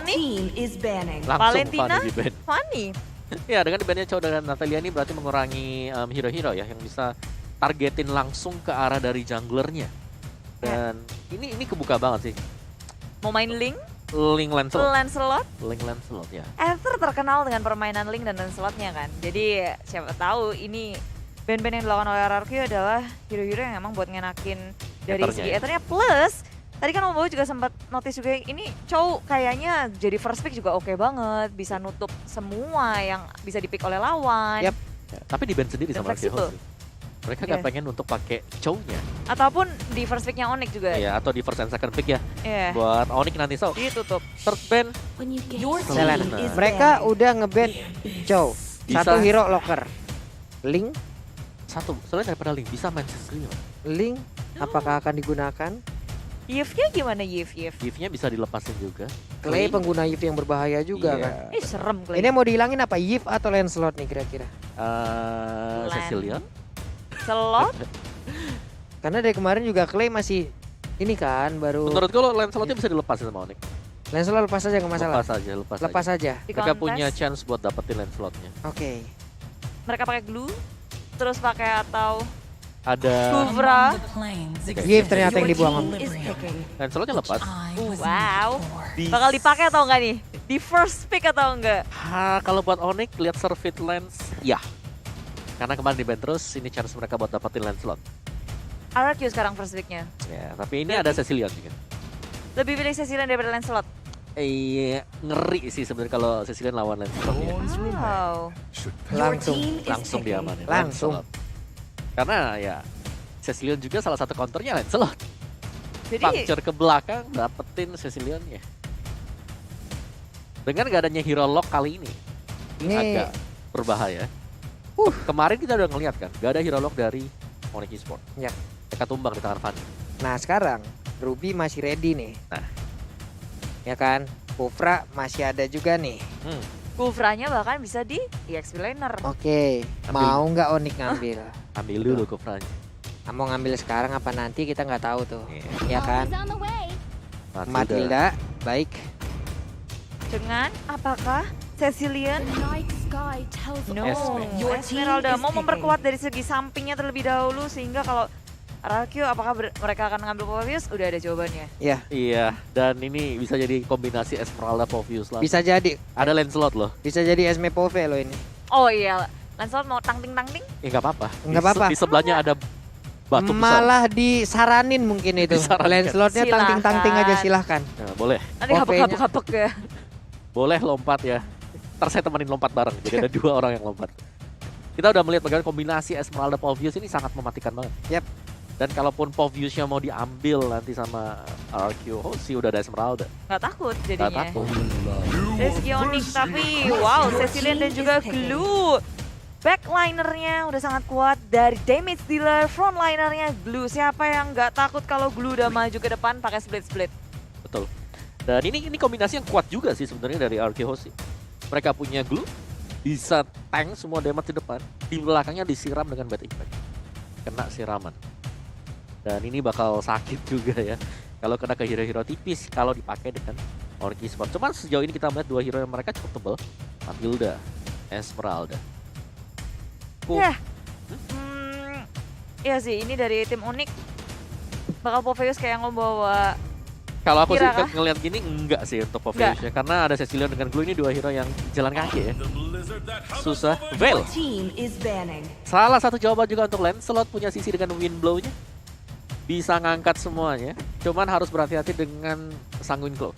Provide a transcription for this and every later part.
Onyx, Langsung Valentina, Fanny di-ban. Fanny. Ya, dengan di-bannya Chow dan Natalia ini berarti mengurangi hero-hero ya yang bisa targetin langsung ke arah dari junglernya. Dan ini kebuka banget sih. Mau main Link, Link Lancelot. Lancelot. Link Lancelot ya. Ether terkenal dengan permainan Link dan Lancelotnya kan. Jadi siapa tahu ini band-band yang dilakukan oleh RRQ adalah hero-hero yang emang buat ngenakin dari Ethernya segi ya. Ethernya. Plus, tadi kan Om Bowo juga sempat notice juga ini Chow kayaknya jadi first pick juga oke banget. Bisa nutup semua yang bisa dipick oleh lawan. Yap. Ya, tapi di band sendiri Dan sama fleksibel. Arkeho sih. Mereka nggak Yes. pengen untuk pakai Chow-nya. Ataupun di first picknya Onyx juga. Ya, atau di first and second pick ya. Iya. Buat Onyx nanti. So, Ditutup. third band Selena. Nah. Mereka udah nge-ban Chow. Bisa. Satu hero locker. Link, satu. Soalnya daripada Link bisa main Cecilion. Link, apakah akan digunakan? Yif-nya gimana Yif? Gift-nya bisa dilepasin juga. Clay pengguna Yif yang berbahaya juga Iya. kan. Ih serem Clay. Ini mau dihilangin apa? Yif atau Lancelot nih kira-kira? Cecilion. Selot. Karena dari kemarin juga Clay masih ini kan baru Menurut gue Lancelotnya bisa dilepasin sama Onyx. Lancelot lepas aja nggak masalah. Lepas aja. Aja. Di Mereka kontes, punya chance buat dapetin Lancelotnya. Oke. mereka pakai glue, terus pakai atau Ada Kuvra. Yif ternyata yang dibuang. Lancelotnya lepas. Wow. Di- Bakal dipakai atau enggak nih? Di first pick atau enggak? Kalau buat Onyx lihat Servit Lens, ya. Karena kemarin di ban terus, ini chance mereka buat dapetin Lancelot. RRQ sekarang first picknya. Ya, tapi ini ada Cecilion juga. Lebih pilih Cecilion daripada Lancelot. Ngeri sih sebenarnya kalau Cecilion lawan Lancelot ya. Wow. Langsung diamanin. Langsung. Lancelot. Karena ya Cecilion juga salah satu counternya Lancelot. Jadi Puncture ke belakang dapetin Cecilionnya. Dengan gak adanya hero lock kali ini Ini agak berbahaya. Kemarin kita udah ngeliat kan, gak ada hero lock dari Onyx Esports. Ya. Mereka tumbang di tangan Fanny. nah sekarang Ruby masih ready nih. Nah. Ya kan? Kufra masih ada juga nih. Kuvra-nya bahkan bisa di EXP laner. Oke, Ambil. mau nggak Onyx ngambil? Ambil dulu Kufranya. Mau ngambil sekarang apa nanti kita nggak tahu tuh. Iya. Ya kan? Matilda. Matilda, baik. Dengan apakah Cecilion? No. SP. Esmeralda mau memperkuat dari segi sampingnya terlebih dahulu sehingga kalau RRQ apakah mereka akan mengambil Povius? Udah ada jawabannya. Ya, Iya, dan ini bisa jadi kombinasi Esmeralda Povius lah. bisa jadi. Ada Lancelot loh. Bisa jadi Esme Pove loh ini. Oh iya, Lancelot mau tangting-tangting? Ya nggak apa-apa. Nggak apa-apa. Di sebelahnya ada batu besar. Malah disaranin mungkin itu. Disarankan. Lancelotnya Silahkan. tangting-tangting aja silahkan. Nah, boleh. Nanti Pove-nya. hapek-hapek ya. Boleh lompat ya. Ntar saya temenin lompat bareng. Jadi ada dua orang yang lompat. Kita udah melihat bagaimana kombinasi Esmeralda Povius ini sangat mematikan banget. Yap. Dan kalaupun Poviusnya mau diambil nanti sama RQ, oh sih udah ada Esmeralda. Nggak takut Gak jadinya. takut. Dari segi Onyx tapi wow, Cecilion dan juga Glue. Backlinernya udah sangat kuat dari damage dealer, frontlinernya Glue. Siapa yang nggak takut kalau Glue udah maju ke depan pakai split-split? Betul. Dan ini kombinasi yang kuat juga sih sebenarnya dari RQ Hoshi. Mereka punya glue, bisa tank semua damage di depan, di belakangnya disiram dengan bad impact. Kena siraman. Dan ini bakal sakit juga ya. Kalau kena ke hero-hero tipis, kalau dipakai dengan Onyx Esports. Cuman sejauh ini kita melihat dua hero yang mereka cukup tebal. Matilda, Esmeralda. Ya, iya sih ini dari tim Onyx. Bakal Povius kayak ngebawa. Kalau aku sih Kira kah? ngelihat gini enggak sih untuk Povius ya. Karena ada Cecilion dengan Glue ini dua hero yang jalan kaki ya. Susah. Veil. Salah satu jawaban juga untuk Lancelot punya sisi dengan Windblow-nya. Bisa ngangkat semuanya. Cuman harus berhati-hati dengan Sanguine Claw.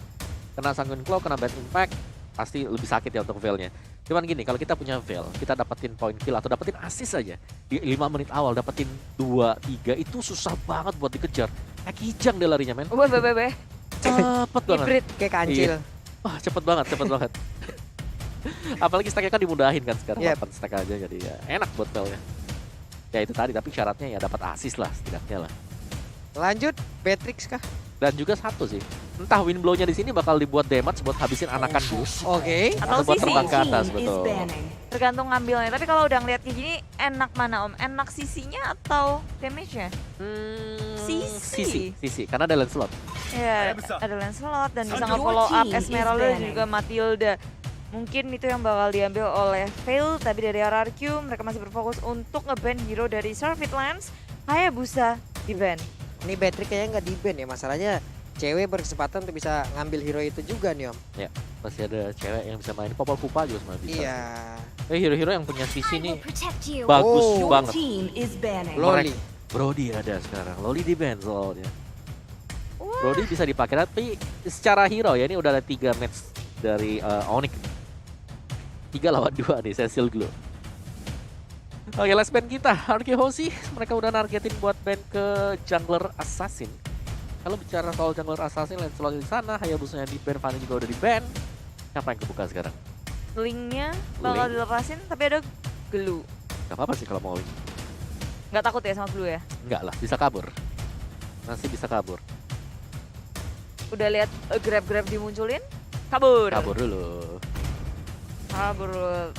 Kena Sanguine Claw, kena bad impact, pasti lebih sakit ya untuk Veil-nya. Cuman gini, kalau kita punya Veil, kita dapetin point kill atau dapetin assist aja. Di 5 menit awal dapetin 2, 3, itu susah banget buat dikejar. Kayak kijang deh larinya men. Bebe. Cepet banget. Hybrid. Kayak kancil. Iya. Wah cepet banget. Apalagi stacknya kan dimudahin kan sekarang, Yep. 8 stack aja jadi ya enak buat Veil-nya. Ya itu tadi, tapi syaratnya ya dapat assist lah setidaknya lah. Lanjut, Beatrix kah? Dan juga satu sih, entah Windblow-nya di sini bakal dibuat damage buat habisin anakan dulu. Oke. Atau buat terbang ke atas, betul. Tergantung ngambilnya. Tapi kalau udah ngeliat kayak gini, enak mana Om? Enak CC-nya atau damage-nya? Sisi, karena ada Lancelot. Ya, ada Lancelot dan bisa nge-follow up Esmeralda dan juga Matilda. Mungkin itu yang bakal diambil oleh Fail, tapi dari RRQ mereka masih berfokus untuk nge-ban hero dari Surfeit Lands. Hayabusa di-ban. Ini Beatrix kayaknya nggak di-ban ya, masalahnya cewek berkesempatan untuk bisa ngambil hero itu juga nih Om. Ya, masih ada cewek yang bisa main Popol Pupa juga sebenarnya bisa. Iya. Hero-hero yang punya sisi nih bagus banget. Loli. Brody ada sekarang, Loli di ban soalnya. Brody bisa dipakai, tapi secara hero ya ini udah ada 3 match dari Onyx. 3 lawan 2 nih, Cecil Glow. Oke, last ban kita, Arkehosi. Mereka udah nargetin buat ban ke Jungler Assassin. Kalau bicara soal Jungler Assassin, Lancelot di sana, Hayabusa di ban, Fanny juga udah di ban. Siapa yang kebuka sekarang? Linknya bakal dilepasin, tapi ada Glue. Gak apa-apa sih kalau mau Link. Nggak takut ya sama Glue ya? Enggak lah, bisa kabur. Masih bisa kabur. Udah lihat grab-grab dimunculin? Kabur. Kabur dulu. Kabur.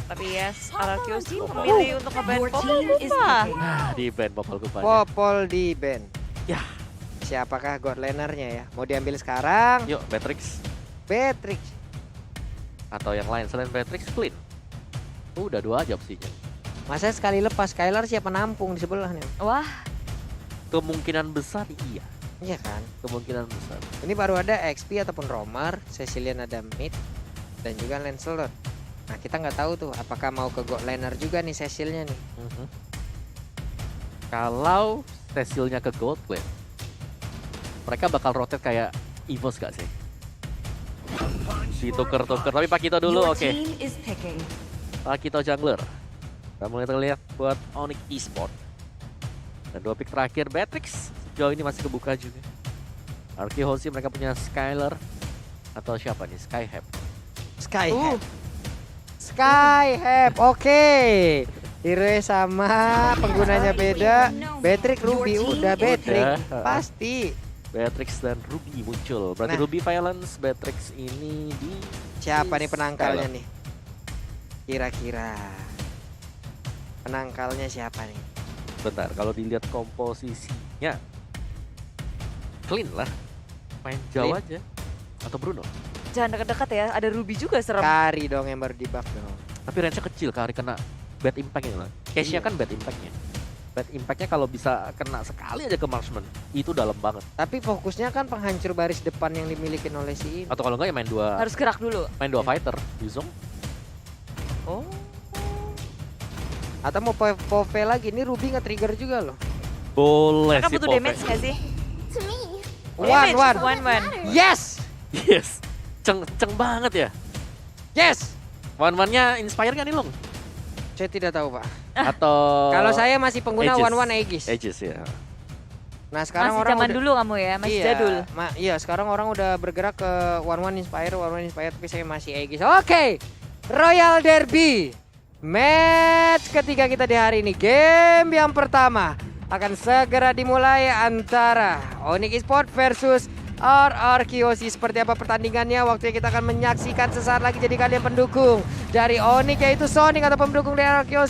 Tapi yes, RRQ sih memilih untuk nge-ban Popol Pupa. Nah, di ban Popol Pupa. Popol di ban. Ya. Siapakah god lanernya ya? Mau diambil sekarang? Yuk, Beatrix. Beatrix. Atau yang lain selain Beatrix, Clean. Udah 2 aja opsinya. Masa sekali lepas Skylar siapa nampung di sebelah nih? Wah, Kemungkinan besar iya. Iya kan? Kemungkinan besar. Ini baru ada XP ataupun Roamar, Cecilian ada mid, dan juga Lancelot. Nah kita nggak tahu tuh apakah mau ke god laner juga nih Cecilnya nih. Kalau Cecilnya ke gold lane, mereka bakal rotate kayak Evos gak sih? Ditukar-tukar, tapi Pakito dulu, oke. Pakito jungler. Udah mulai terlihat buat Onyx Esport. Dan 2 pick terakhir, Beatrix sejauh ini masih kebuka juga. Arkehosi mereka punya Skylar. Atau siapa nih? Skyhab. Skyhab. Skyhab, oke. Hero sama penggunanya beda. Beatrix, Ruby, udah Beatrix. Pasti. Beatrix dan Ruby muncul. Berarti Ruby Violence, Beatrix ini di... Siapa nih penangkalnya nih? Kira-kira. Penangkalnya siapa nih? Bentar, kalau dilihat komposisinya. Clean lah. Main jauh aja. Atau Bruno. jangan dekat-dekat ya. Ada Ruby juga serem. Kari dong yang baru di buff dong. Tapi range-nya kecil, Kari kena bad impact-nya lah. Case-nya kan bad impact-nya. Bad impact-nya kalau bisa kena sekali aja ke marksman, itu dalam banget. Tapi fokusnya kan penghancur baris depan yang dimiliki oleh si ini. Atau kalau enggak ya main dua. Harus gerak dulu. Main dua fighter, Yuzong. Oh. Atau mau PoV lagi, ini Ruby nge-trigger juga loh. Boleh Mereka sih butuh Pove. damage nggak sih? One. Yes! Yes. Ceng banget ya. Yes! One-one-nya inspire kan nih Long? Saya tidak tahu pak. Atau Kalau saya masih pengguna Aegis. one Aegis. Aegis ya. Nah sekarang Masih orang zaman udah, dulu kamu ya, masih iya, jadul. Iya sekarang orang udah bergerak ke one Inspire, tapi saya masih Aegis. Oke, Royal Derby. Match ketiga kita di hari ini. Game yang pertama akan segera dimulai antara Onyx Esport versus RRQ. Seperti apa pertandingannya? Waktunya kita akan menyaksikan sesaat lagi. Jadi kalian pendukung dari Onyx yaitu Sonic atau pendukung dari RRQ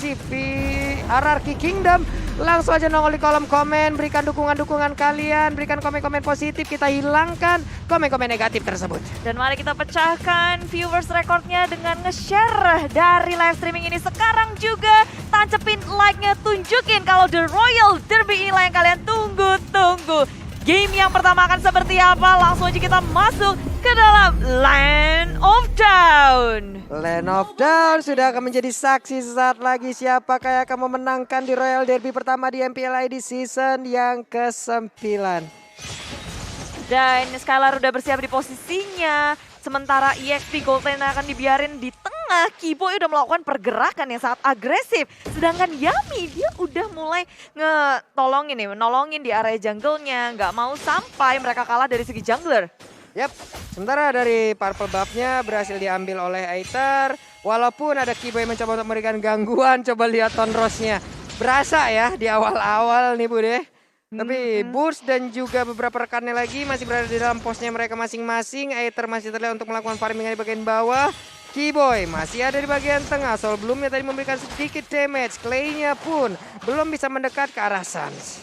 RRQ Kingdom, langsung aja nongol di kolom komen, berikan dukungan-dukungan kalian, berikan komen-komen positif, kita hilangkan komen-komen negatif tersebut. Dan mari kita pecahkan viewers recordnya dengan nge-share dari live streaming ini sekarang juga. Tancepin like-nya, tunjukin kalau The Royal Derby inilah yang kalian tunggu-tunggu. Game yang pertama akan seperti apa? Langsung aja kita masuk ke dalam Land of Dawn. Land of Dawn sudah akan menjadi saksi sesaat lagi siapakah yang akan memenangkan di Royal Derby pertama di MPLID season yang ke-9. Dan Skylar udah bersiap di posisinya. Sementara EXP Gold Lane akan dibiarin di tengah. Kibo udah melakukan pergerakan yang sangat agresif. Sedangkan Yami dia udah mulai nolongin di area jungle-nya. Nggak mau sampai mereka kalah dari segi jungler. Yap, sementara dari purple buff-nya berhasil diambil oleh Aether. Walaupun ada Kibo yang mencoba untuk memberikan gangguan, coba lihat Tonrosnya. Berasa ya di awal-awal nih Bude. Tapi Boots dan juga beberapa rekannya lagi masih berada di dalam posnya mereka masing-masing. Aether masih terlihat untuk melakukan farming di bagian bawah. Keyboy masih ada di bagian tengah. Sebelumnya tadi memberikan sedikit damage. Clay-nya pun belum bisa mendekat ke arah Suns.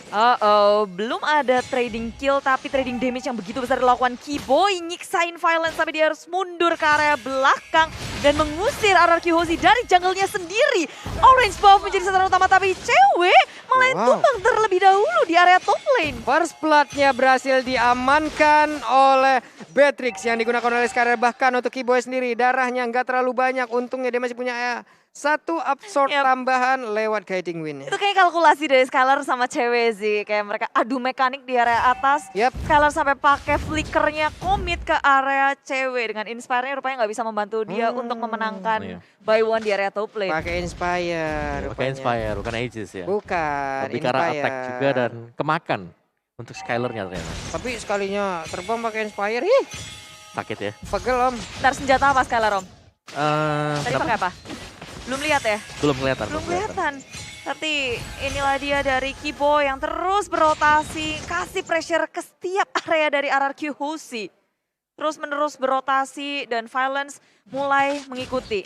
Belum ada trading kill tapi trading damage yang begitu besar dilakukan Keyboy. Nyiksain Violence sampai dia harus mundur ke area belakang dan mengusir RRQ Hoshi dari jungle-nya sendiri. Orange buff menjadi sasaran utama tapi cewek malah tumbang terlebih dahulu di area top lane. First blood-nya berhasil diamankan oleh Beatrix yang digunakan oleh Skylar. Bahkan untuk Keyboy sendiri darahnya nggak terlalu banyak. Untungnya dia masih punya satu absorb tambahan lewat Guiding Wind. Itu kayak kalkulasi dari Skylar sama cewek sih. Kayak mereka adu mekanik di area atas. Skylar sampai pakai flickernya komit ke area cewek. Dengan Inspire-nya rupanya nggak bisa membantu dia untuk memenangkan by one di area top lane. Pakai Inspire. Pakai Inspire, bukan Aegis ya. Bukan. Lebih karena attack juga dan kemakan untuk Skylar-nya ternyata. Tapi sekalinya terbang pakai Inspire, sakit ya. Pegel Om. Ntar senjata apa Skylar Om? Tadi kenapa? pakai apa? Belum lihat ya? Belum kelihatan. Belum kelihatan. Tapi inilah dia dari Keyboy yang terus berotasi, kasih pressure ke setiap area dari RRQ Hoshi. Terus menerus berotasi dan Violence mulai mengikuti.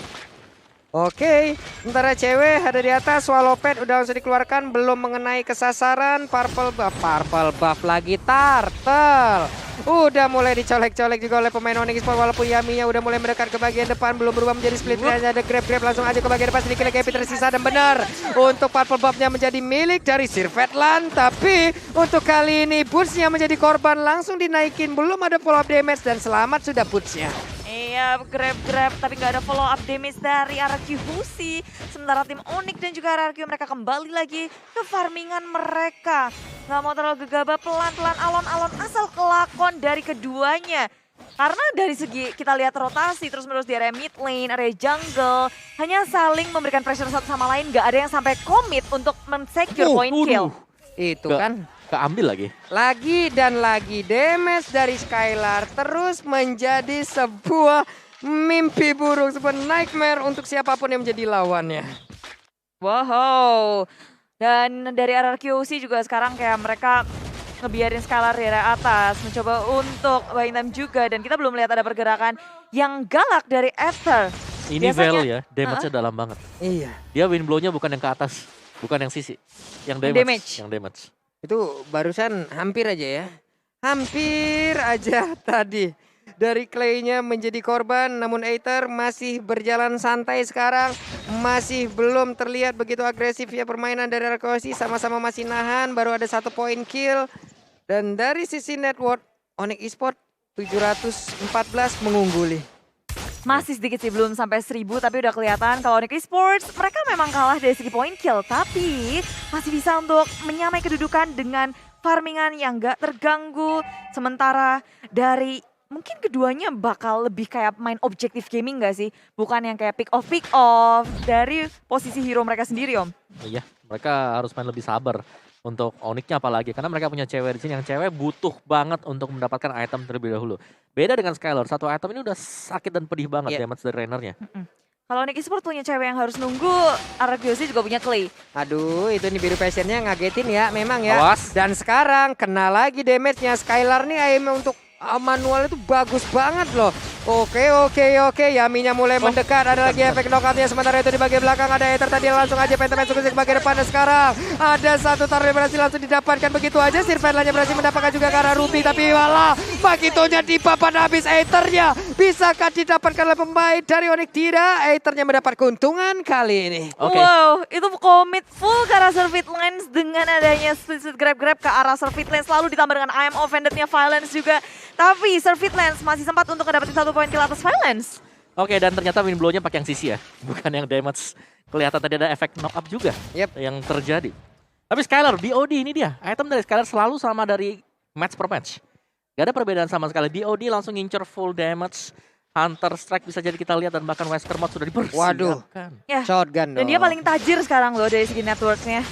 Oke, sementara cewek ada di atas. Swallow Pad udah langsung dikeluarkan, belum mengenai kesasaran. Purple buff lagi, Turtle. Udah mulai dicolek-colek juga oleh pemain Onyx Esports, walaupun Yaminya udah mulai mendekat ke bagian depan, belum berubah menjadi split. Ada grab langsung aja ke bagian depan, sedikit lagi tersisa dan benar untuk purple buff-nya menjadi milik dari Sirvetland. Tapi untuk kali ini Boots-nya menjadi korban, langsung dinaikin, belum ada follow up damage dan selamat sudah Boots-nya. Iya, grab tapi nggak ada follow up damage dari RRQ Hoshi. Sementara tim Onyx dan juga RRQ mereka kembali lagi ke farmingan mereka. Nggak mau terlalu gegabah, pelan-pelan alon-alon asal kelakon dari keduanya. Karena dari segi kita lihat rotasi terus-menerus di area mid lane, area jungle, hanya saling memberikan pressure satu sama lain, nggak ada yang sampai commit untuk men-secure point kill. Itu kan keambil lagi. Lagi dan lagi damage dari Skylar terus menjadi sebuah mimpi buruk, sebuah nightmare untuk siapapun yang menjadi lawannya. Wow. Dan dari RRQ Hoshi juga sekarang kayak mereka ngebiarin Skylar di area atas, mencoba untuk buying time juga, dan kita belum lihat ada pergerakan yang galak dari Aether. Ini Vel ya, damage-nya dalam banget. Iya. Dia win blow-nya bukan yang ke atas, bukan yang sisi, yang damage. Yang damage. Itu barusan hampir aja ya. Hampir aja tadi. Dari Clay-nya menjadi korban, namun Aether masih berjalan santai sekarang. Masih belum terlihat begitu agresif ya permainan dari RRQ Hoshi. Sama-sama masih nahan, baru ada 1 point kill. Dan dari sisi network, Onyx Esports 714 mengungguli. Masih sedikit sih, belum sampai 1000, tapi udah kelihatan kalau Onyx Esports mereka memang kalah dari segi point kill, tapi masih bisa untuk menyamai kedudukan dengan farmingan yang gak terganggu. Sementara dari mungkin keduanya bakal lebih kayak main objektif gaming gak sih? Bukan yang kayak pick off dari posisi hero mereka sendiri Om. Iya, mereka harus main lebih sabar untuk Onyx-nya apalagi. Karena mereka punya cewek di sini yang cewek butuh banget untuk mendapatkan item terlebih dahulu. Beda dengan Skylar, satu item ini udah sakit dan pedih banget damage dari Rainernya. Kalau Onyx Esports punya cewek yang harus nunggu, RRQ Hoshi juga punya Clay. Aduh, itu nih biru passionnya ngagetin ya, memang ya. Awas. Dan sekarang kena lagi damage-nya. Skylar nih aimnya untuk manual itu bagus banget loh. Oke. Yaminya mulai mendekat. Ada lagi efek knockout-nya. Sementara itu di bagian belakang ada Aether tadi langsung aja pentamen sukses ke bagian depan. Dan sekarang ada satu taruh yang berhasil langsung didapatkan begitu aja. Sirvetland berhasil mendapatkan juga ke arah Ruby. Tapi walah, Magitonya dipapan habis Aether-nya. Bisakah didapatkan oleh pemain dari Onyx? Tidak. Aether-nya mendapat keuntungan kali ini. Wow, itu komit full ke arah Sirvetland dengan adanya split grab ke arah Sirvetland. Selalu ditambah dengan I am offended-nya Violence juga. Tapi Sirvetland masih sempat untuk mendapatkan 1 poin kill atas Violence. Oke, dan ternyata win blow-nya pakai yang sisi ya, bukan yang damage. Kelihatan tadi ada efek knock up juga yang terjadi. Tapi Skylar, BOD ini dia. Item dari Skylar selalu sama dari match per match. Gak ada perbedaan sama sekali. BOD langsung ngincer full damage. Hunter Strike bisa jadi kita lihat dan bahkan Wesker Mod sudah dipersiapkan. Waduh, shotgun dong. Dan dia paling tajir sekarang loh dari segi network-nya.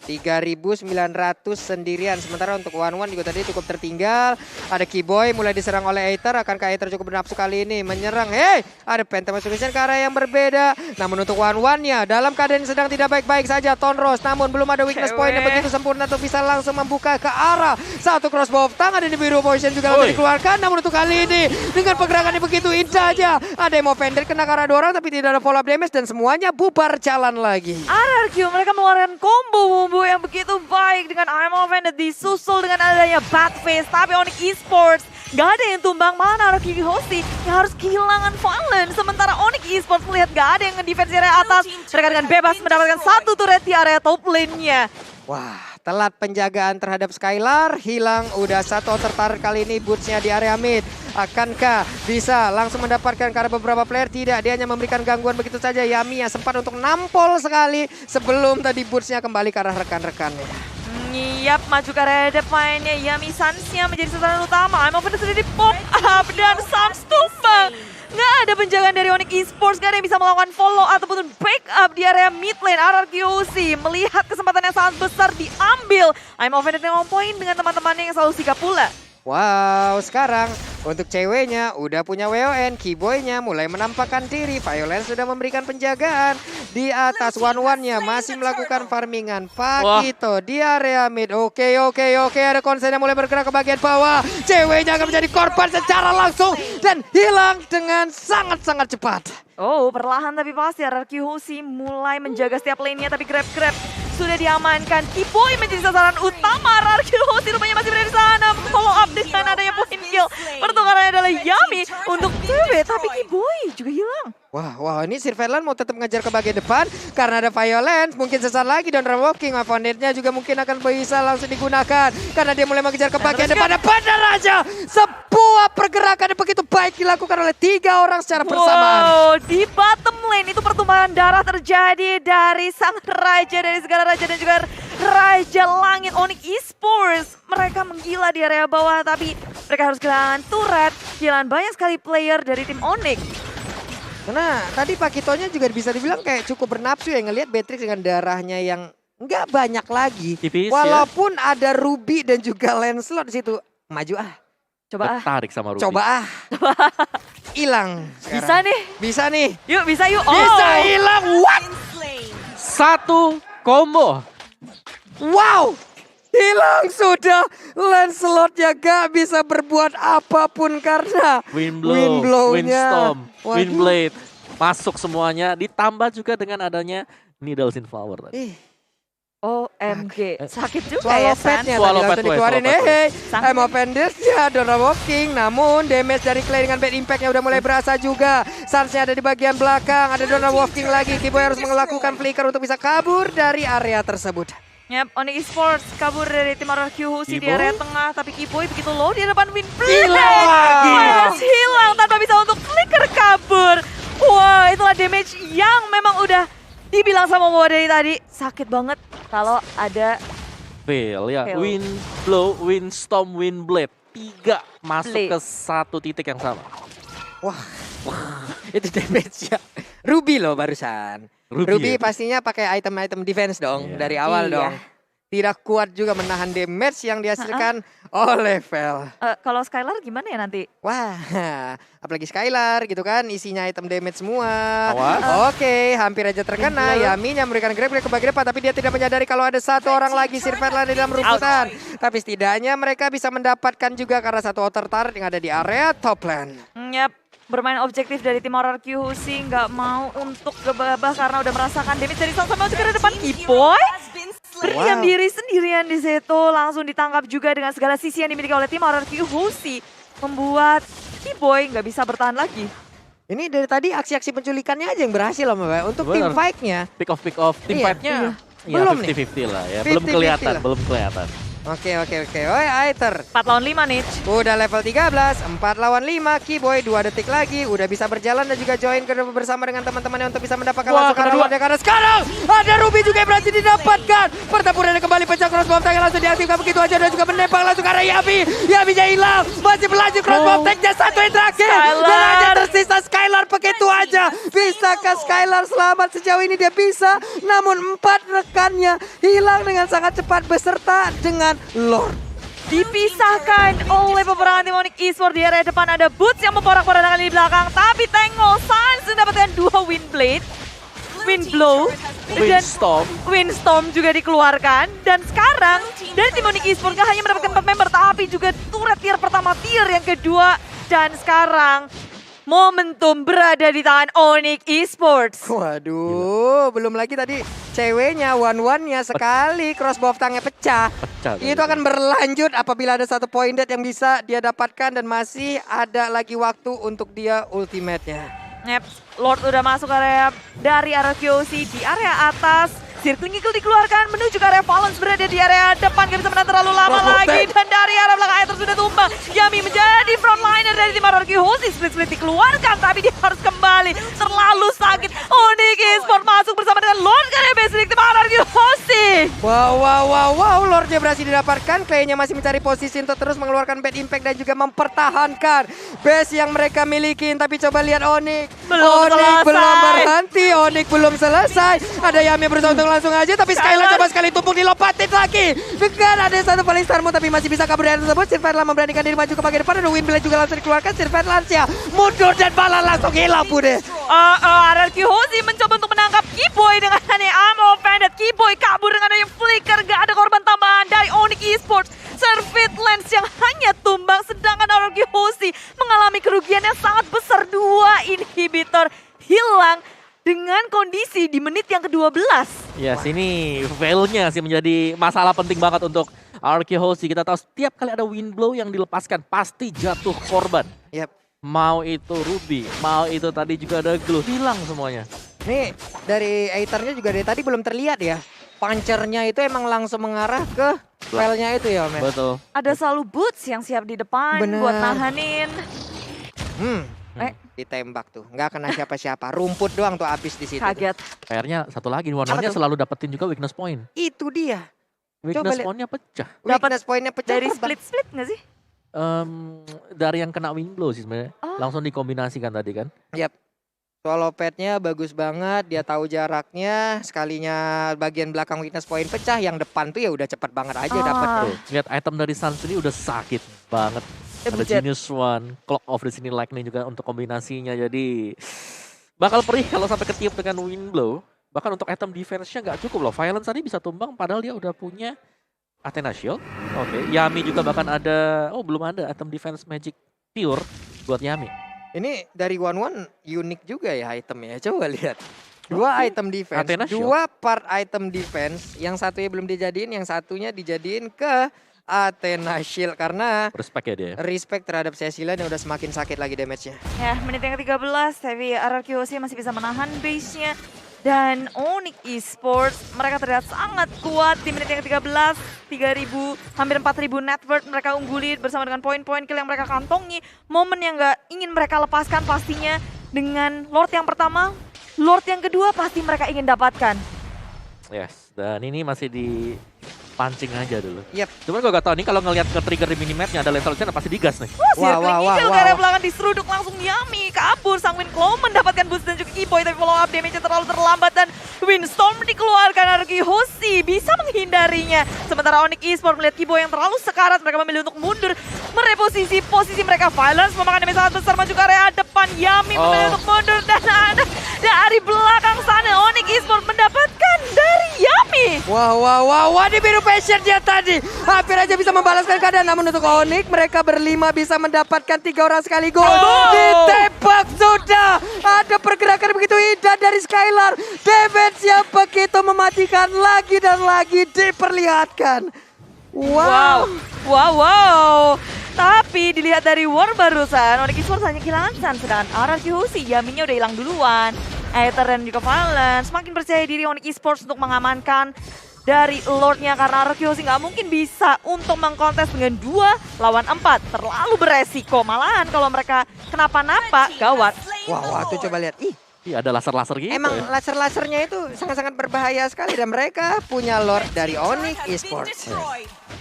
3.900 sendirian. Sementara untuk Wanwan juga tadi cukup tertinggal. Ada Keyboy mulai diserang oleh Aether. Akankah Aether cukup bernafsu kali ini menyerang? Hey, ada Phantom Mission ke arah yang berbeda. Namun untuk Wanwannya dalam keadaan yang sedang tidak baik-baik saja. Tonros namun belum ada weakness point yang begitu sempurna untuk bisa langsung membuka ke arah satu crossbow of tangan di biru potion juga langsung dikeluarkan. Namun untuk kali ini dengan pergerakan yang begitu indah aja. Ada yang mau Fender kena ke arah 2 orang tapi tidak ada follow up damage dan semuanya bubar jalan lagi. RRQ mereka mengeluarkan combo yang begitu baik dengan I'm Offended disusul dengan adanya Bad Face. Tapi Onyx Esports gak ada yang tumbang, malah RRQ Hosti yang harus kehilangan Fallen. Sementara Onyx Esports melihat gak ada yang ngedefense di area atas. Mereka dengan bebas mendapatkan satu turret di area top lane-nya. Wah, telat penjagaan terhadap Skylar, hilang udah satu tertarik kali ini boots-nya di area mid. Akankah bisa langsung mendapatkan karena beberapa player tidak, dia hanya memberikan gangguan begitu saja. Yami yang sempat untuk nampol sekali sebelum tadi boots-nya kembali ke arah rekan-rekannya. Yap, maju ke area depannya. Yami Sans-nya menjadi sasaran utama. I'm Offended sudah di pop up dan Sams tumbang. Nggak ada penjagaan dari Onyx Esports, nggak ada yang bisa melakukan follow ataupun backup di area mid lane. RRQC melihat kesempatan yang sangat besar diambil. I'm Offended yang on point dengan teman-temannya yang selalu sigap pula. Wow, sekarang untuk ceweknya udah punya WON, Keyboy-nya mulai menampakkan diri. Violence sudah memberikan penjagaan di atas Wanwannya masih melakukan farmingan. Pakito di area mid. Oke, ada konsen yang mulai bergerak ke bagian bawah. Ceweknya akan menjadi korban secara langsung dan hilang dengan sangat-sangat cepat. Oh, perlahan tapi pasti RRQ Hoshi mulai menjaga setiap lane-nya, tapi grab sudah diamankan. Keyboy menjadi sasaran utama. RRQ Hoshi rupanya masih berada di sana. Follow up dengan adanya point kill. Pertukarannya adalah Yami untuk TW, tapi Keyboy juga hilang. Wah, ini Sirvelan mau tetap ngejar ke bagian depan karena ada Violence. Mungkin sesaat lagi dan Walking opponent-nya juga mungkin akan bisa langsung digunakan karena dia mulai mengejar ke bagian depan. Benar aja, sebuah pergerakan yang begitu baik dilakukan oleh 3 orang secara bersamaan. Wow, di bottom lane itu pertumpahan darah terjadi dari sang raja, dari segala raja dan juga Raja Langit Onyx Esports. Mereka menggila di area bawah tapi mereka harus kehilangan turret, kehilangan banyak sekali player dari tim Onyx. Karena tadi Pakitonya juga bisa dibilang kayak cukup bernafsu ya ngelihat Beatrix dengan darahnya yang nggak banyak lagi. Tipis, walaupun ada Ruby dan juga Lancelot di situ. Maju ah. Coba Tertarik sama Ruby. Coba ah. Hilang. Bisa nih. Yuk. Bisa yuk. Oh. Bisa hilang. What? Satu combo. Wow. Hilang sudah. Lancelotnya gak bisa berbuat apapun karena Windblow, Windstorm, Windblade. Masuk semuanya. Ditambah juga dengan adanya Needles in Flower. OMG, sakit juga ya San. Swallow Pad dikeluarin. I'm Offended ya, Dora Walking. Namun damage dari Clay dengan bad impact-nya udah mulai berasa juga. Sans-nya ada di bagian belakang, ada Dora Walking lagi. Keyboy harus melakukan flicker untuk bisa kabur dari area tersebut. Yap, Onyx Esports kabur dari tim RRQ Hoshi di area tengah, tapi Keyboy begitu low di depan Windblade. Hilang tanpa bisa untuk flicker kabur. Wah, itulah damage yang memang udah dibilang sama Moa dari tadi. Sakit banget kalau ada fail ya. Windblow, Windstorm, Windblade. 3 masuk ke satu titik yang sama. Wah. Itu damage ya. Ruby loh barusan. Ruby pastinya pakai item-item defense dong dari awal dong. Tidak kuat juga menahan damage yang dihasilkan oleh Vel. Kalau Skylar gimana ya nanti? Wah, apalagi Skylar gitu kan, isinya item damage semua. Oke, hampir aja terkena. Yaminya memberikan grab ke bagian depan, tapi dia tidak menyadari kalau ada satu orang lagi Sirvelan di dalam rumputan. Tapi setidaknya mereka bisa mendapatkan juga karena satu outer turret yang ada di area top lane. Yap. Bermain objektif dari tim RRQ Hoshi, nggak mau untuk gebabah karena udah merasakan damage dari sama juga di depan. Keyboy berdiam diri sendirian di situ, langsung ditangkap juga dengan segala sisi yang dimiliki oleh tim RRQ Hoshi, membuat Keyboy nggak bisa bertahan lagi. Ini dari tadi aksi-aksi penculikannya aja yang berhasil loh Mbak. Untuk tim fight-nya. Pick off team fight-nya. Belum 50-50 lah ya, 50-50 belum kelihatan. Oke. Oi Aether. 4 lawan 5 nih. Udah level 13, 4 lawan 5. Keyboy 2 detik lagi. Udah bisa berjalan dan juga join bersama dengan teman-temannya untuk bisa mendapatkan langsung karena karena sekarang ada Ruby juga yang berhasil didapatkan. Pertempurannya kembali pecah, crossbow tank langsung diaktifkan begitu aja dan juga menembak langsung karena Yami. Yaminya hilang. Masih berlanjut crossbow tanknya satu yang terakhir. Dan hanya tersisa Skylar begitu aja. Bisakah Skylar selamat? Sejauh ini dia bisa, namun 4 rekannya hilang dengan sangat cepat beserta dengan Lord. Dipisahkan oleh peperangan tim Onyx Esports. Di area depan ada Boots yang memporak-porandakan di belakang. Tapi Tango Sans mendapatkan 2 Windblade. Windblow. Dan Windstorm juga dikeluarkan. Dan sekarang dari tim Onyx Esports gak hanya mendapatkan 4 member. Tapi juga turret tier pertama, tier yang kedua. Dan sekarang momentum berada di tangan Onyx Esports. Waduh, belum lagi tadi ceweknya, one-one-nya sekali crossbow of tangannya pecah. Itu akan berlanjut apabila ada 1 point dead yang bisa dia dapatkan dan masih ada lagi waktu untuk dia ultimate-nya. Yep, Lord udah masuk area dari RQC di area atas. Circling Eagle dikeluarkan menuju ke area Valence, berada di area depan, gak bisa menang terlalu lama lagi. Dan dari arah belakang Aether sudah tumbang. Yami menjadi frontliner dari tim RQC. Split dikeluarkan tapi dia harus kembali. Terlalu sakit. Onyx Esports masuk bersama dengan Lord ke area base tim RQC. Wow, Lordnya berhasil didapatkan. Clay-nya masih mencari posisi untuk terus mengeluarkan bad impact dan juga mempertahankan base yang mereka miliki. Tapi coba lihat Onyx. Onyx belum berhenti, Onyx belum selesai. Ada Yami yang berusaha untuk langsung aja, tapi Skylar coba sekali tumpuk dilompatin lagi. Dengan ada 1 paling starmu tapi masih bisa kabur dari tersebut. Sirvanlan memberanikan diri maju ke bagian depan. Ada Windblade juga langsung dikeluarkan. Sirvanlan mundur dan malah langsung hilang Bude. RQC mencoba untuk menangkap Keyboy dengan hanya ammo pendek. Keyboy kabur dengan adanya flicker. Gak ada korban tambahan dari Onyx Esports. Surfeit Lens yang hanya tumbang, sedangkan RQC mengalami kerugian yang sangat besar. 2 inhibitor hilang dengan kondisi di menit yang ke-12. Ya, sini Veil-nya sih menjadi masalah penting banget untuk RQC. Kita tahu setiap kali ada Windblow yang dilepaskan pasti jatuh korban. Yep. Mau itu Ruby, mau itu tadi juga ada Glue, hilang semuanya. Nih, dari Aether-nya juga dari tadi belum terlihat ya. Punchernya itu emang langsung mengarah ke Veil-nya itu ya, men. Betul. Ada selalu Boots yang siap di depan buat nahanin. Ditembak tuh, nggak kena siapa-siapa. Rumput doang tuh habis di situ. Kaget. PR-nya satu lagi, One-nya selalu dapetin juga weakness point. Itu dia. Weakness point-nya pecah. Weakness point-nya pecah. Dari split nggak sih? Dari yang kena Windblow sih sebenarnya. Langsung dikombinasikan tadi kan. Yap. Swallow pad-nya bagus banget, dia tahu jaraknya. Sekalinya bagian belakang weakness point pecah, yang depan tuh ya udah cepet banget aja dapat. Lihat item dari Sans ini udah sakit banget. Ada Genius One, Clock of the Sini Lightning juga untuk kombinasinya. Jadi bakal perih kalau sampai ketiup dengan Windblow. Bahkan untuk item defense-nya nggak cukup loh. Violence tadi bisa tumbang padahal dia udah punya Athena Shield. Oke, Yami juga bahkan ada, belum ada item defense magic pure buat Yami. Ini dari One unik juga ya itemnya. Coba lihat. 2 item defense, Athena 2 part item defense. Yang satunya belum dijadiin, yang satunya dijadiin ke Athena Shield. Karena respect ya dia. Respect terhadap Cecilia yang udah semakin sakit lagi damage-nya. Ya, menit yang ke-13, tapi RQC masih bisa menahan base-nya. Dan Onyx Esports, mereka terlihat sangat kuat di menit yang ke-13. 3.000, hampir 4.000 net worth mereka ungguli bersama dengan poin-poin kill yang mereka kantongi. Momen yang gak ingin mereka lepaskan pastinya dengan Lord yang pertama, Lord yang kedua pasti mereka ingin dapatkan. Yes, dan ini masih dipancing aja dulu. Yep. Cuman gue gak tau nih kalau ngelihat ke trigger di minimapnya ada Lethal Channel pasti digas nih. Circling Eagle ke area belakang diseruduk langsung Yami kabur. Sang Claw mendapatkan boost dan juga Keyboy tapi follow up damage-nya terlalu terlambat dan Windstorm dikeluarkan. RQC bisa menghindarinya. Sementara Onyx Esports melihat Keyboy yang terlalu sekarat, mereka memilih untuk mundur mereposisi posisi mereka. Violence memakan damage sangat besar maju ke area depan. Yami memilih untuk mundur dan ada dari belakang sana Onyx Esports mendapatkan dari Yami. Wow, di biru passion dia tadi. Hampir aja bisa membalaskan keadaan. Namun untuk Onyx, mereka berlima bisa mendapatkan 3 orang sekaligus. Ditembak sudah. Ada pergerakan begitu indah dari Skylar. Damage yang begitu mematikan lagi dan lagi diperlihatkan. Wow. Tapi dilihat dari war barusan, Onyx Esports hanya kehilangan Sun. Sedangkan RQC, Yaminya udah hilang duluan. Aether dan juga Valence semakin percaya diri Onyx Esports untuk mengamankan dari Lordnya karena RQC nggak mungkin bisa untuk mengkontes dengan 2 lawan 4. Terlalu beresiko, malahan kalau mereka kenapa-napa gawat. Wow, tuh coba lihat. Iya, ada laser-laser gitu. Emang laser-lasernya itu sangat-sangat berbahaya sekali dan mereka punya Lord dari Onyx Esports.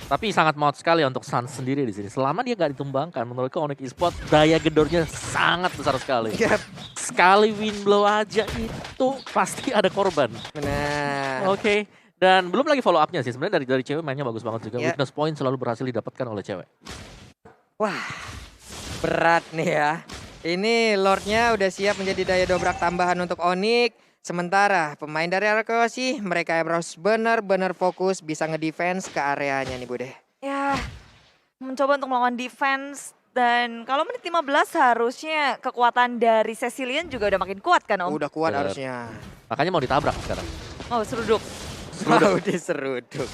Tapi sangat maut sekali untuk Sans sendiri di sini. Selama dia nggak ditumbangkan, menurutku Onyx Esports daya gedornya sangat besar sekali. Yep. sekali wind blow aja itu pasti ada korban. Benar. Oke. Dan belum lagi follow up-nya sih. Sebenarnya dari cewek mainnya bagus banget juga. Ya. Weakness point selalu berhasil didapatkan oleh cewek. Wah, berat nih ya. Ini Lordnya udah siap menjadi daya dobrak tambahan untuk Onyx. Sementara pemain dari Arkeosi, mereka harus benar-benar fokus bisa ngedefense ke areanya nih Bude. Ya, mencoba untuk melawan defense. Dan kalau menit 15 harusnya kekuatan dari Cecilian juga udah makin kuat kan Om? Udah kuat Benar. harusnya. Makanya mau ditabrak sekarang. Oh seruduk. Mau diseruduk.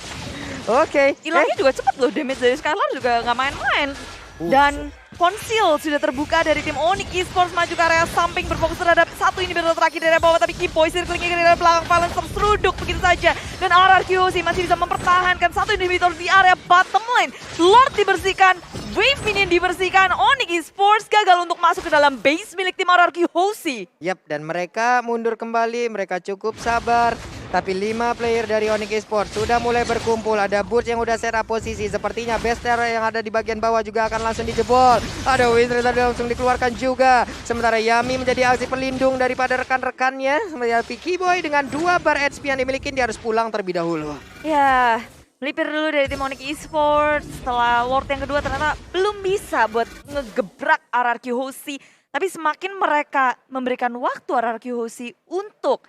Oke. Hilangnya juga cepet loh, damage dari Skylar juga nggak main-main. Dan Conceal sudah terbuka dari tim Onyx Esports maju ke area samping berfokus terhadap satu individual terakhir dari bawah, tapi Kiboy circlingnya ke dalam belakang Valence terseruduk begitu saja. Dan RRQ masih bisa mempertahankan satu individual di area bottom lane. Lord dibersihkan, Wave minion dibersihkan, Onyx Esports gagal untuk masuk ke dalam base milik tim RRQ Hosi. Yap, dan mereka mundur kembali, mereka cukup sabar. Tapi 5 player dari Onyx Esports sudah mulai berkumpul. Ada Butch yang udah set up posisi. Sepertinya Bester yang ada di bagian bawah juga akan langsung dijebol. Ada Wizard tadi langsung dikeluarkan juga. Sementara Yami menjadi aksi pelindung daripada rekan-rekannya. Sementara Vicky Boy dengan 2 bar HP yang dimiliki, dia harus pulang terlebih dahulu. Ya, melipir dulu dari tim Onyx Esports. Setelah Lord yang kedua ternyata belum bisa buat ngegebrak RRQ Hosi. Tapi semakin mereka memberikan waktu RRQ Hosi untuk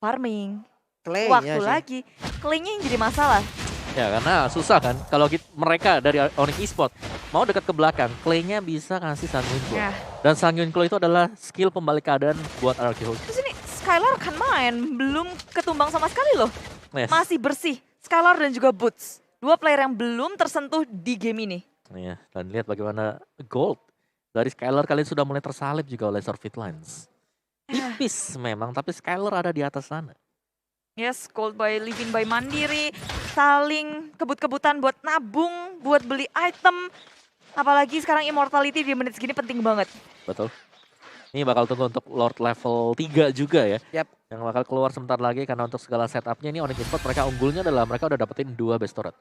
farming. Clay-nya Waktu sih. lagi, Clay-nya yang jadi masalah. Ya karena susah kan. Kalau mereka dari Onyx Esports mau dekat ke belakang, Clay-nya bisa ngasih Sanguine Claw. Ya. Dan Sanguine Claw itu adalah skill pembalik keadaan buat RRQ Host. Terus ini Skylar kan main, belum ketumbang sama sekali loh. Yes. Masih bersih, Skylar dan juga Boots. 2 player yang belum tersentuh di game ini. Iya, dan lihat bagaimana gold dari Skylar kalian sudah mulai tersalib juga oleh Surfeit Lines. Tipis memang, tapi Skylar ada di atas sana. Yes, gold by living by Mandiri. Saling kebut-kebutan buat nabung, buat beli item. Apalagi sekarang immortality di menit segini penting banget. Betul. Ini bakal tunggu untuk Lord level 3 juga ya. Yap. Yang bakal keluar sebentar lagi karena untuk segala setupnya ini Onyx Esports mereka unggulnya adalah mereka udah dapetin 2 best turret.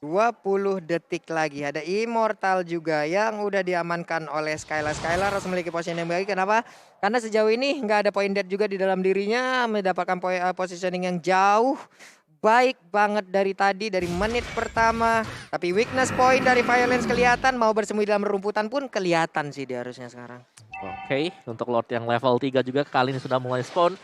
20 detik lagi, ada Immortal juga yang udah diamankan oleh Skylar. Skylar harus memiliki position yang baik. Kenapa? Karena sejauh ini nggak ada point dead juga di dalam dirinya, mendapatkan positioning yang jauh. Baik banget dari tadi, dari menit pertama. Tapi weakness point dari Violence kelihatan, mau bersembunyi dalam rumputan pun kelihatan sih dia harusnya sekarang. Oke, untuk Lord yang level 3 juga kali ini sudah mulai spawn.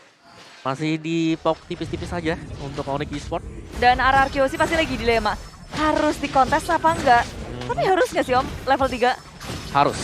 Masih di pok tipis-tipis saja untuk Onyx Esports. Dan RRQ sih pasti lagi dilema. Harus dikontes apa enggak? Tapi harus nggak sih Om level 3? Harus.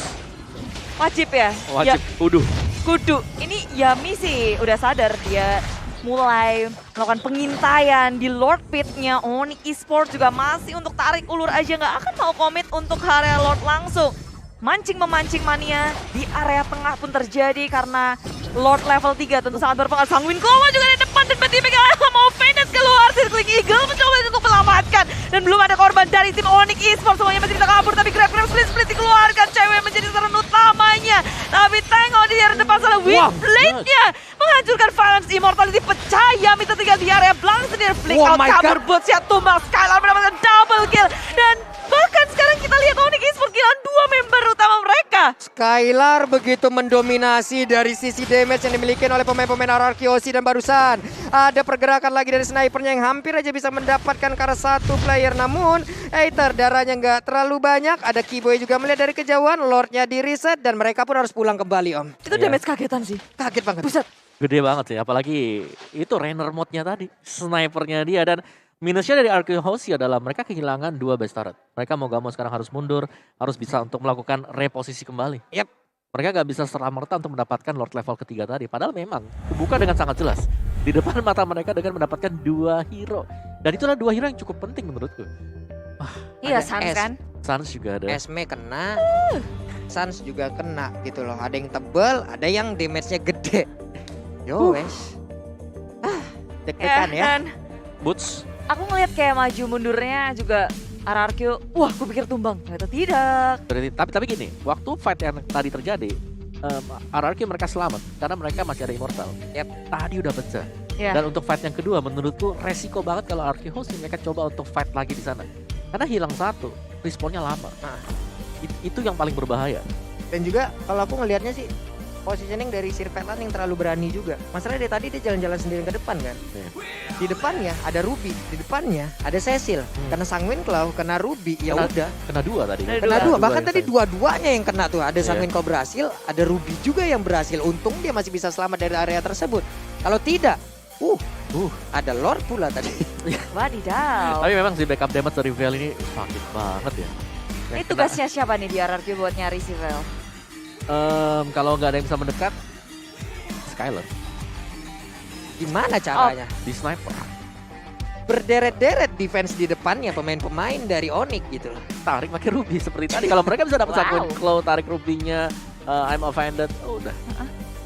Wajib ya? Wajib, Kudu. Ini Yami sih udah sadar, dia mulai melakukan pengintaian di Lord Pit-nya. Onyx Esports juga masih untuk tarik ulur aja, nggak akan mau komit untuk area Lord langsung. Mancing-memancing mania di area tengah pun terjadi karena Lord level 3 tentu sangat berpengaruh. Sanguine Claw juga di depan dan tiba-tiba mau Phoenix keluar. Circling Eagle mencoba untuk menyelamatkan. Dan belum ada korban dari tim Onyx Esports. Semuanya masih bisa kabur tapi Grab split dikeluarkan. Cewek menjadi sasaran utamanya. Tapi tengok di area depan sana Weak Blade-nya menghancurkan Valence. Immortality pecah. Yami tertinggal di area belakang sendiri. Flick out kabur Boots ya tumbang. Skylar mendapatkan double kill. Dan bahkan sekarang kita lihat Onyx Esports kehilangan 2 member utama mereka. Skylar begitu mendominasi dari sisi damage yang dimiliki oleh pemain-pemain RRQ Hosi, dan barusan ada pergerakan lagi dari snipernya yang hampir aja bisa mendapatkan karena 1 player. Namun Aether darahnya nggak terlalu banyak. Ada Kiboy juga melihat dari kejauhan, Lordnya di reset dan mereka pun harus pulang kembali Om. Itu damage kagetan sih. Kaget banget. Buset. Gede banget sih, apalagi itu Rainer mode-nya tadi. Snipernya dia dan minusnya dari RRQ Hosi adalah mereka kehilangan 2 best turret. Mereka mau gak mau sekarang harus mundur, harus bisa untuk melakukan reposisi kembali. Yap. Mereka gak bisa serta-merta untuk mendapatkan Lord level ketiga tadi. Padahal memang kebuka dengan sangat jelas. Di depan mata mereka dengan mendapatkan 2 hero. Dan itulah 2 hero yang cukup penting menurutku. Iya, Ada Sans S. kan? Sans juga ada. Esme kena, Sans juga kena gitu loh. Ada yang tebel, ada yang damage-nya gede. Yo wes. Deg-degan ya. Dan Boots. aku ngeliat kayak maju mundurnya juga RRQ. Wah, aku pikir tumbang. Ternyata tidak. Berarti, tapi gini, waktu fight yang tadi terjadi, RRQ mereka selamat karena mereka masih ada Immortal. Yap. Tadi udah pecah. Ya. Dan untuk fight yang kedua menurutku resiko banget kalau RRQ Host mereka coba untuk fight lagi di sana. Karena hilang 1, respawnnya lama. Nah. Itu yang paling berbahaya. Dan juga kalau aku ngelihatnya sih positioning dari Sirvetland yang terlalu berani juga. Masalahnya dia tadi dia jalan-jalan sendiri ke depan kan. Di depannya ada Ruby, di depannya ada Cecil. Kena Sanguine Claw, kena Ruby, ya udah. Kena 2 tadi. Kena dua, bahkan yang tadi saya- dua-duanya yang kena tuh. Ada Sanguine Claw berhasil, ada Ruby juga yang berhasil. Untung dia masih bisa selamat dari area tersebut. Kalau tidak, ada Lord pula tadi. Wadidaw. Tapi memang si backup damage dari Vel ini sakit banget ya. Ini tugasnya siapa nih di RRQ buat nyari si Vel? Kalau nggak ada yang bisa mendekat, Skyler Gimana caranya? di sniper. Berderet-deret defense di depannya pemain-pemain dari Onyx gitu loh. Tarik pakai Ruby seperti tadi. Kalau mereka bisa dapat Wow. Sanguine Claw, tarik Ruby-nya, I'm offended, udah.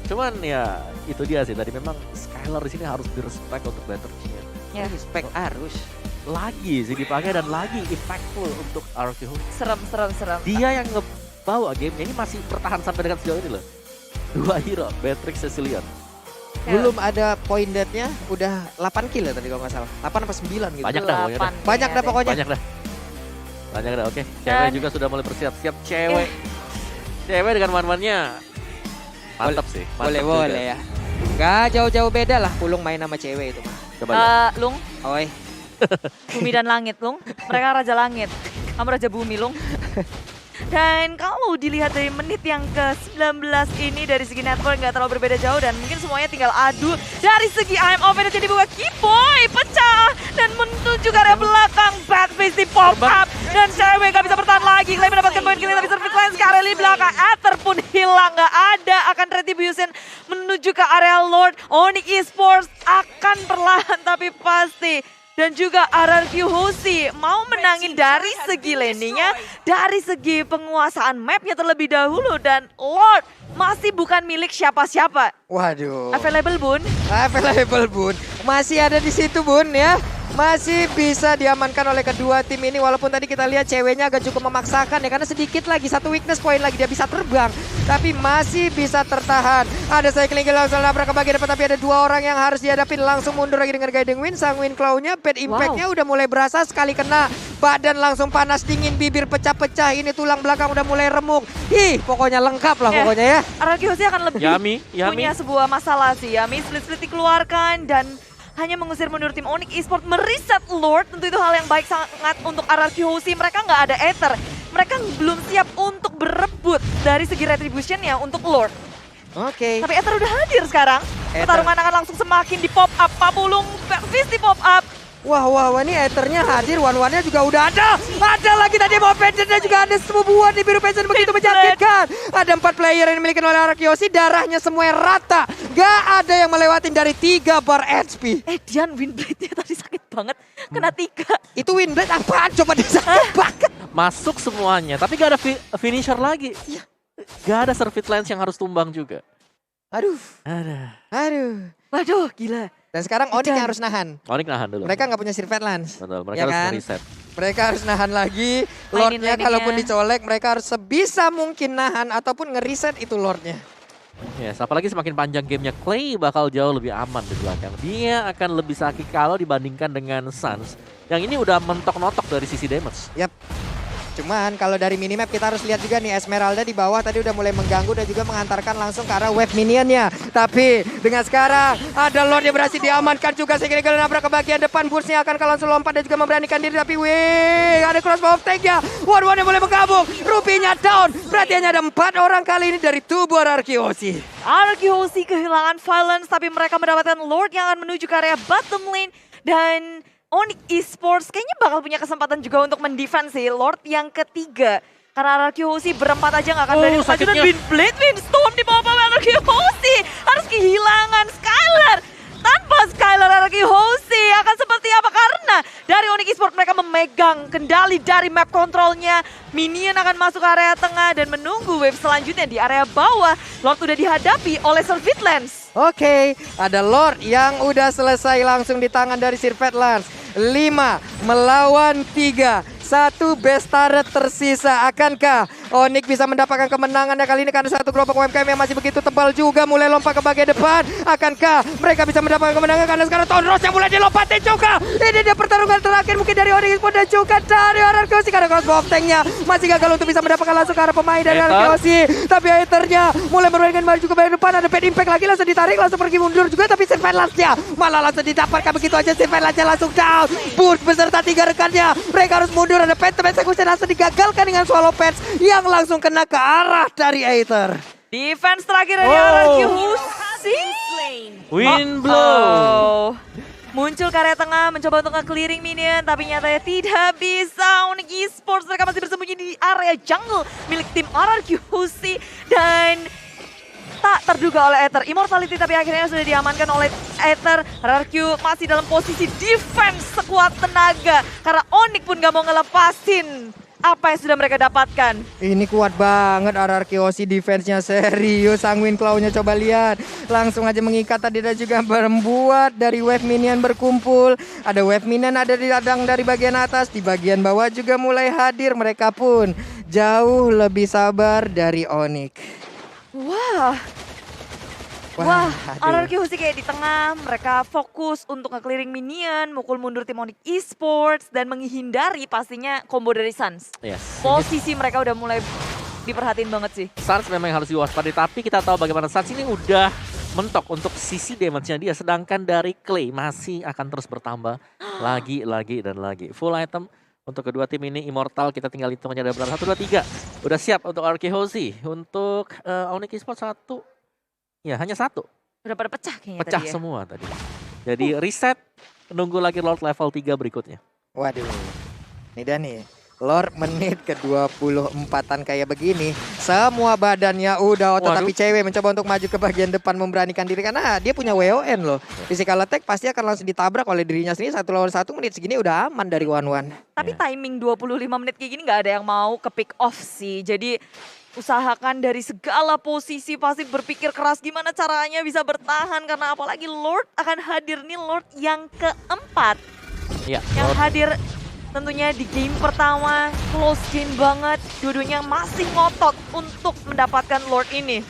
Cuman ya itu dia sih tadi memang Skyler di sini harus direspek untuk battle-nya. Ya. Respect arus. Lagi sih dipakai dan lagi impactful untuk RRQ. Serem. Dia yang ngebawa gamenya ini masih bertahan sampai dengan sejauh ini loh. 2 hero, Beatrix, Cecilion. Ya. Belum ada point death-nya, udah 8 kill ya tadi kalau nggak salah. 8 apa 9 gitu. Banyak dah pokoknya dah. Banyak dah pokoknya. Banyak dah, oke. Cewek juga sudah mulai bersiap-siap. Cewek dengan man-mannya mantap sih. Mantap juga. Boleh ya. Gak jauh-jauh beda lah Pulung main sama cewek itu mah. Coba lihat. Lung, Oi. bumi dan langit, Lung. Mereka raja langit. Kamu raja bumi, Lung. Dan kalau dilihat dari menit yang ke-19 ini dari segi network nggak terlalu berbeda jauh dan mungkin semuanya tinggal adu. Dari segi I'm Offended jadi dibuka Kiboy pecah dan menuju ke area belakang. Bad Face di pop up dan cewek nggak bisa bertahan lagi. Clay mendapatkan poin killing tapi service line ke area di belakang. Ether pun hilang, nggak ada. Akan Retribution menuju ke area Lord. Onyx Esports akan perlahan tapi pasti. Dan juga RRQ Hoshi mau menangin dari segi landingnya, dari segi penguasaan mapnya terlebih dahulu. Dan Lord masih bukan milik siapa-siapa. Waduh. Available, Bun. Available Bun. Masih ada di situ Bun ya. Masih bisa diamankan oleh kedua tim ini. Walaupun tadi kita lihat ceweknya agak cukup memaksakan ya. Karena sedikit lagi, 1 weakness point lagi dia bisa terbang. Tapi masih bisa tertahan. Ada cycling langsung nabrak ke bagian depan. Tapi ada 2 orang yang harus dihadapin. Langsung mundur lagi dengan Guiding Wind. Sanguine Claw-nya, bad impact-nya udah mulai berasa. Sekali kena badan langsung panas dingin. Bibir pecah-pecah. Ini tulang belakang udah mulai remuk. Ih pokoknya lengkap lah pokoknya ya. RRQ Hoshi akan lebih Yami. punya sebuah masalah sih. Yami split-split dikeluarkan dan hanya mengusir mundur tim Onyx Esports, mereset Lord. Tentu itu hal yang baik sangat untuk RRQ Hoshi. Mereka nggak ada Ether. Mereka belum siap untuk berebut dari segi retribution-nya untuk Lord. Oke. Tapi Ether udah hadir sekarang. Ether. Pertarungan akan langsung semakin di pop up. Papulung, Fist di pop up. Wah, ini Ethernya hadir, one-one-nya juga udah ada. Ada lagi tadi mau Passion-nya juga ada sebuah di biru Passion begitu menyakitkan. Ada 4 player yang dimiliki oleh RRQ Hoshi, darahnya semuanya rata. Gak ada yang melewatin dari 3 bar HP. Dian Windblade-nya tadi sakit banget. Kena 3. Itu Windblade apaan? Coba dia sakit banget. Masuk semuanya, tapi gak ada finisher lagi. Gak ada service lines yang harus tumbang juga. Aduh. Waduh, gila. Dan sekarang Onyx yang harus nahan. Onyx nahan dulu. Mereka nggak punya Sirvet Lance. Betul, mereka Ya harus kan? reset. Mereka harus nahan lagi. Mainin Lordnya landingnya. kalaupun dicolek, mereka harus sebisa mungkin nahan ataupun ngereset itu Lordnya. Yes, apalagi semakin panjang gamenya, Clay bakal jauh lebih aman di belakang. Dia akan lebih sakit kalau dibandingkan dengan Suns. Yang ini udah mentok-notok dari sisi damage. Yap. Cuman kalau dari minimap kita harus lihat juga nih Esmeralda di bawah tadi udah mulai mengganggu dan juga mengantarkan langsung ke arah wave minionnya. Tapi dengan sekarang ada Lord yang berhasil diamankan juga sehingga nabrak ke bagian depan. Burstnya akan langsung lompat dan juga memberanikan diri. Tapi ada crossbow of tank-nya. One-one yang mulai menggabung. Rupinya down. Berarti hanya ada 4 orang kali ini dari tubuh RRQ Hoshi. RRQ Hoshi kehilangan Violence tapi mereka mendapatkan Lord yang akan menuju ke area bottom lane. Dan Onyx Esports kayaknya bakal punya kesempatan juga untuk mendefense sih Lord yang ketiga. Karena RRQ Hoshi berempat aja nggak akan berani maju dan sakitnya. Windblade, Windstorm di bawah RRQ Hoshi. Harus kehilangan Skyler. Tanpa Skyler RRQ Hoshi akan seperti apa? Karena dari Onyx Esports mereka memegang kendali dari map kontrolnya. Minion akan masuk ke area tengah dan menunggu wave selanjutnya di area bawah. Lord udah dihadapi oleh Service Lance. Oke, ada Lord yang udah selesai langsung di tangan dari Sirvet Lance. 5 melawan 3. 1 best turret tersisa. Akankah Onyx bisa mendapatkan kemenangannya kali ini karena satu kelompok UMKM yang masih begitu tebal juga mulai lompat ke bagian depan. Akankah mereka bisa mendapatkan kemenangan karena sekarang Tonros yang mulai dilompatin juga. Ini dia pertarungan terakhir mungkin dari Onyx pun dan juga dari RRQC karena crossbow tanknya masih gagal untuk bisa mendapatkan langsung ke arah pemain dari RRQC. Tapi Aethernya mulai bermain maju ke bagian depan, ada bad impact lagi langsung ditarik, langsung pergi mundur juga tapi Sirvelas-nya malah langsung didapatkan begitu aja. Sirvelas-nya langsung down. Burst beserta 3 rekannya. Mereka harus mundur, ada Phantom Execution langsung digagalkan dengan Swallow Pants yang langsung kena ke arah dari Aether. Defense terakhir dari RRQC. Windblow. Muncul ke area tengah, mencoba untuk nge-clearing minion, tapi nyatanya tidak bisa. Onyx Esports mereka masih bersembunyi di area jungle milik tim RRQC dan tak terduga oleh Aether. Immortality tapi akhirnya sudah diamankan oleh Aether. RRQ masih dalam posisi defense sekuat tenaga karena Onyx pun gak mau ngelepasin apa yang sudah mereka dapatkan. Ini kuat banget RRQC defense-nya, serius. Sanguine Claw-nya coba lihat. Langsung aja mengikat tadi dan juga membuat dari wave minion berkumpul. Ada wave minion ada di ladang dari bagian atas. Di bagian bawah juga mulai hadir. Mereka pun jauh lebih sabar dari Onyx. Wah, RRQC kayak di tengah, mereka fokus untuk nge-clearing minion, mukul mundur tim Onyx Esports, dan menghindari pastinya combo dari Suns. Yes. Posisi mereka udah mulai diperhatiin banget sih. Suns memang harus diwaspadai, tapi kita tahu bagaimana Suns ini udah mentok untuk sisi damage-nya dia. Sedangkan dari Clay masih akan terus bertambah lagi dan lagi. Full item untuk kedua tim ini, Immortal kita tinggal hitung aja ada berapa, 1, 2, 3. Udah siap untuk RRQC. Untuk Onyx Esports 1. Ya, hanya 1. Udah pada pecah kayaknya Pecah tadi ya. semua tadi. Jadi reset, nunggu lagi Lord level 3 berikutnya. Waduh. Nih dan nih. Lord menit ke-24an kayak begini. Semua badannya udah otot, tapi cewek mencoba untuk maju ke bagian depan memberanikan diri karena dia punya WON loh. Physical attack pasti akan langsung ditabrak oleh dirinya sendiri. 1 lawan 1 menit segini udah aman dari 1-1. Tapi timing 25 menit kayak gini nggak ada yang mau ke pick off sih. Jadi usahakan dari segala posisi, pasti berpikir keras gimana caranya bisa bertahan. Karena apalagi Lord akan hadir nih, Lord yang keempat. Iya. Yang hadir tentunya di game pertama, close game banget. Dua-duanya masih ngotot untuk mendapatkan Lord ini.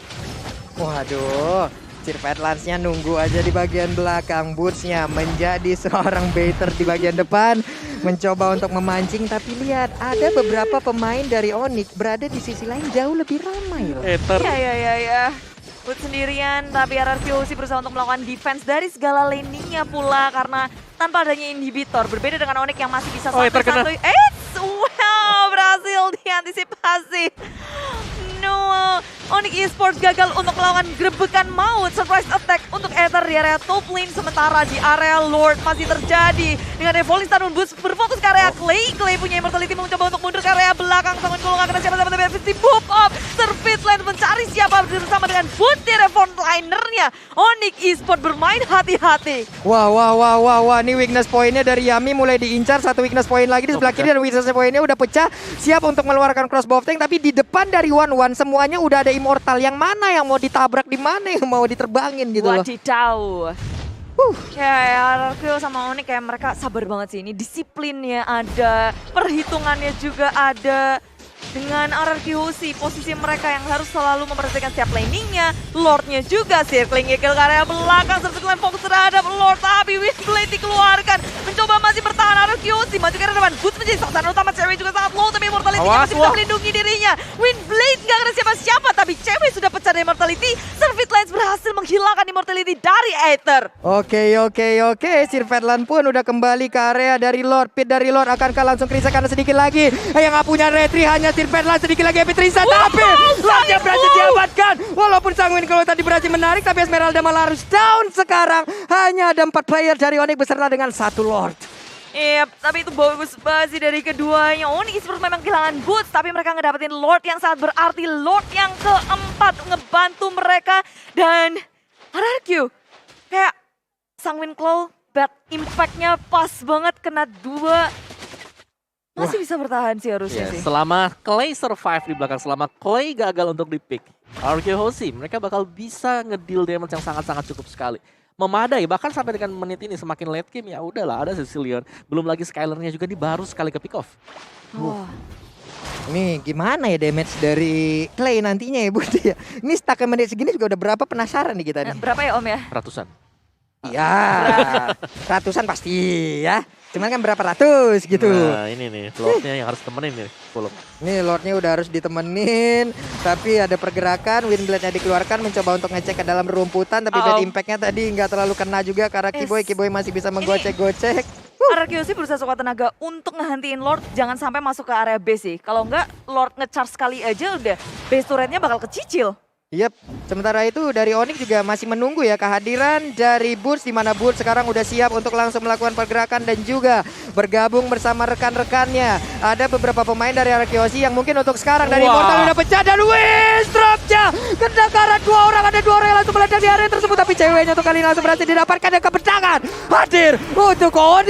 Waduh. Sirvelas-nya nunggu aja di bagian belakang. Boots-nya menjadi seorang baiter di bagian depan. Mencoba untuk memancing, tapi lihat ada beberapa pemain dari Onyx berada di sisi lain jauh lebih ramai loh. Aether. Ya. Boot sendirian, tapi RRQC berusaha untuk melakukan defense dari segala landingnya pula karena tanpa adanya inhibitor. Berbeda dengan Onyx yang masih bisa santuy-santuy. Wow, berhasil diantisipasi. No, Onyx Esports gagal untuk melakukan gerebekan maut. Surprise attack untuk Aether di area top lane. Sementara di area Lord masih terjadi. Dengan Evolving Stun Boots berfokus ke area Clay. Clay punya Immortality mencoba untuk mundur ke area belakang. Sangat kalau nggak kena siapa-siapa, tapi FFC boop up. Surveillance mencari siapa bersama dengan Boot di frontlinernya. Onyx Esports bermain hati-hati. Wah. Ini weakness pointnya dari Yami mulai diincar. 1 weakness point lagi di sebelah kiri dan weakness pointnya udah pecah. Siap untuk mengeluarkan crossbow tank, tapi di depan dari 1-1 semuanya udah ada Immortal. Yang mana yang mau ditabrak, di mana yang mau diterbangin gitu loh. Wadidaw. Ya, RRQ sama Onyx kayak mereka sabar banget sih. Ini disiplinnya ada, perhitungannya juga ada. Dengan RRQC, posisi mereka yang harus selalu memperhatikan setiap laningnya. Lordnya juga circling kill ke area belakang. Subsequent fokus terhadap Lord, tapi Windblade dikeluarkan. Mencoba masih bertahan RRQC, maju ke arah depan. Boots menjadi sasaran utama, cewek juga sangat low, tapi Immortality masih bisa melindungi dirinya. Windblade gak kena siapa-siapa, tapi cewek sudah pecah dari Immortality. Surveillance berhasil menghilangkan Immortality dari Aether. Oke. Sirvelas pun udah kembali ke area dari Lord. Pit dari Lord akankah langsung krisak karena sedikit lagi. Yang gak punya retri hanya Sirvelas, sedikit lagi Epic Reset, tapi Lordnya berhasil diamankan. Walaupun Sanguine kalau tadi berhasil menarik, tapi Esmeralda malah harus down sekarang. Hanya ada 4 player dari Onyx beserta dengan 1 Lord. Iya, tapi itu bagus banget sih dari keduanya. Onyx Esports memang kehilangan Boots, tapi mereka ngedapetin Lord yang sangat berarti. Lord yang keempat ngebantu mereka. Dan RRQ, kayak Sanguine Claw, bad impact-nya pas banget, kena 2. Masih bisa bertahan sih harusnya sih. Selama Clay survive di belakang, selama Clay gagal untuk di-pick, RRQC mereka bakal bisa ngedeal damage yang sangat-sangat cukup sekali. Memadai, bahkan sampai dengan menit ini semakin late game ya udahlah ada Sicilian. Belum lagi Skylarnya juga, di baru sekali ke pick off. Ini gimana ya damage dari Clay nantinya ya Budi ya. Ini stuck menit segini juga udah berapa, penasaran nih kita nih. Berapa ya Om ya? Ratusan. Iya, ratusan pasti ya. Cuman kan berapa ratus gitu. Nah ini nih, Lordnya yang harus temenin nih. Nih Lordnya udah harus ditemenin. Tapi ada pergerakan, Windblade-nya dikeluarkan mencoba untuk ngecek ke dalam rumputan. Tapi bad impact-nya tadi nggak terlalu kena juga karena Kiboy masih bisa menggocek-gocek. RQC berusaha sekuat tenaga untuk ngehentiin Lord, jangan sampai masuk ke area base sih. Kalau enggak, Lord nge-charge sekali aja udah base turret-nya bakal kecicil. Yep, sementara itu dari Onyx juga masih menunggu ya kehadiran dari Boots, di mana Boots sekarang udah siap untuk langsung melakukan pergerakan dan juga bergabung bersama rekan-rekannya. Ada beberapa pemain dari RQC yang mungkin untuk sekarang dari Immortal udah pecah dan Drop-nya kena karena dua orang yang langsung meledak di area tersebut, tapi ceweknya untuk kali ini langsung berhasil didapatkan dan kemenangan hadir untuk Onyx.